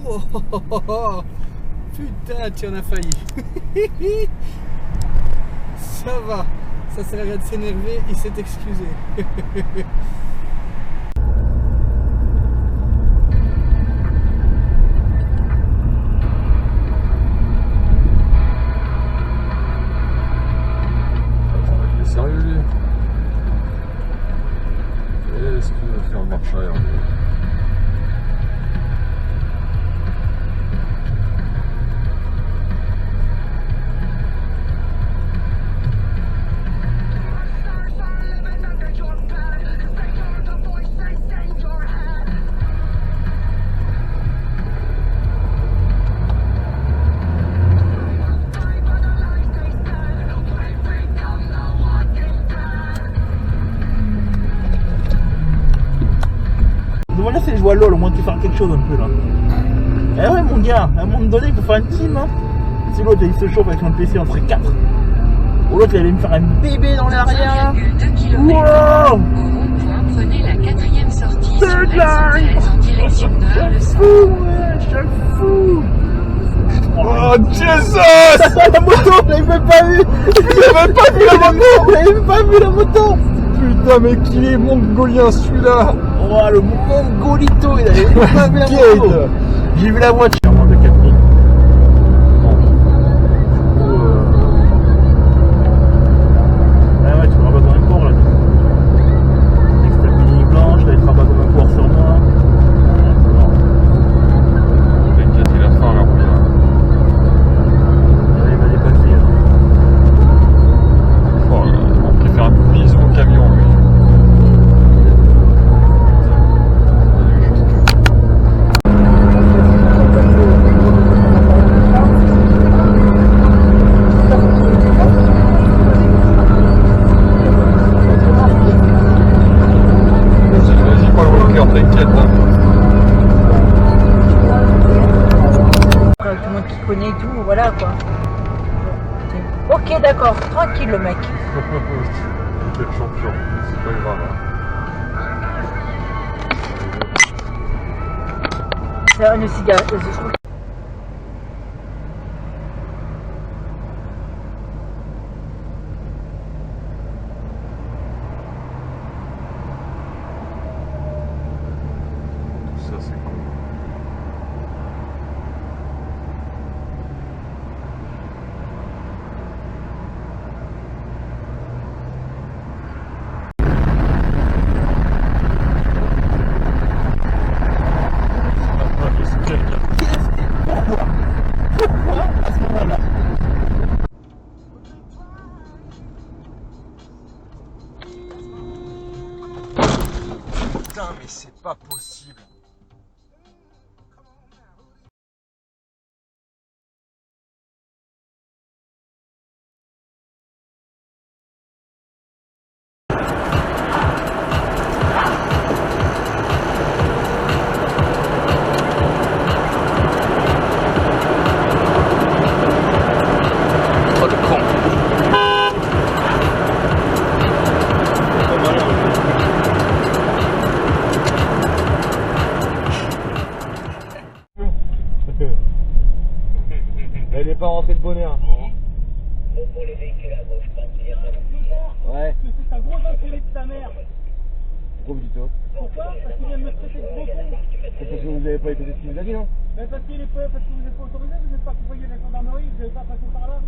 Oh, putain, tu en as failli. Ça va. Ça sert à rien de s'énerver, il s'est excusé. Sérieux lui? Est-ce qu'il va faire marche arrière? Voilà, c'est jouer à LOL, au moins tu fais quelque chose un peu là. Eh ouais mon gars, à un moment donné il faut faire une team hein. Si l'autre il se chauffe avec un PC entre 4. Ou l'autre il allait me faire un bébé dans l'arrière. Wow. Prenez la 4e sortie sur Third l'axe line. 13 en direction de le Fou, ouais, je suis fou. Oh Jesus! La moto, je l'avais même pas vu. Je l'avais pas vu la moto. Je l'avais même pas vu la moto. Putain mais qui est mongolien celui-là? Oh le mongolito, il avait pas vu la moto. J'ai vu la voiture. De 4 000. Ah ouais, tu me rabats comme un porc là. Dès que t'as une ligne blanche, là, il te rabat comme un porc sur moi. T'inquiète, il a faim là, regarde. Il va dépasser. Oh, on préfère un bise au camion lui. Tout le monde qui connaît et tout, voilà quoi. Ok, d'accord, tranquille le mec. Quel champion, c'est pas grave. C'est une cigarette. Ça c'est cool. Putain mais c'est pas possible. Oh le con. Elle est pas rentrée de bonheur. Pour les véhicules à gauche, pas de dire. Ouais. C'est un gros enculé de ta mère. Pourquoi vous dites ça? Pourquoi? Parce qu'il vient de me traiter de gros con. C'est parce que vous avez pas écouté ce qu'il vous a dit non? Mais parce que vous n'êtes pas autorisé, vous n'êtes pas accompagné de la gendarmerie, vous n'avez pas passé par là.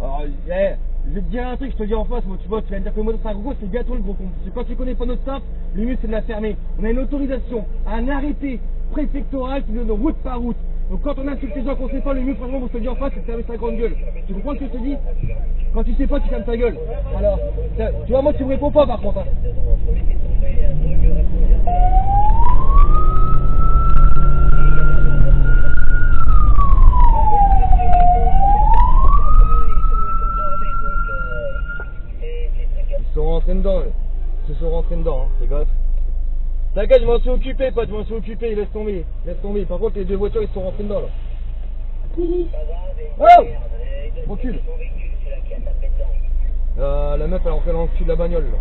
Alors, je vais te dire un truc, je te dis en face, moi tu vois, tu vas me dire que le moto c'est un gros con, c'est bien toi le gros con. Parce que quand tu connais pas notre staff, le mieux c'est de la fermer. On a une autorisation, un arrêté préfectoral qui nous donne route par route. Donc quand on insulte les gens qu'on sait pas, le mieux franchement, moi je te dis en face, c'est de fermer sa grande gueule. Tu comprends ce que je te dis? Quand tu sais pas, tu fermes ta gueule. Alors, tu vois, moi tu me réponds pas par contre. Hein. Ils sont rentrés dedans, ils se sont rentrés dedans, hein, les gosses. T'inquiète, je m'en suis occupé, pote, je m'en suis occupé, laisse tomber, laisse tomber. Par contre, les deux voitures, ils se sont rentrés dedans, là. Oh! Recule. La meuf, elle est rentrée dans le cul de la bagnole, là.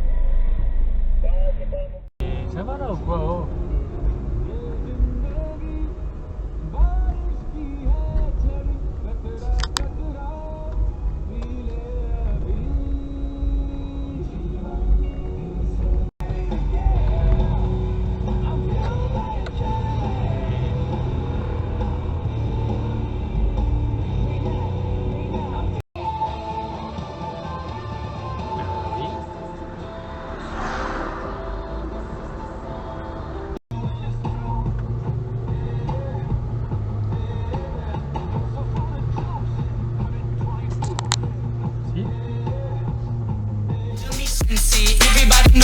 Ça va là ou quoi? Oh.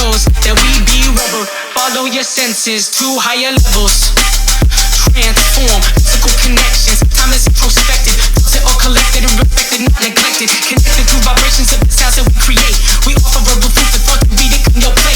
knows that we be rebel. Follow your senses to higher levels. Transform physical connections. Time is introspective. Thoughts are all collected and reflected, not neglected. Connected through vibrations of the sounds that we create. We offer verbal food for thought to read it in your place.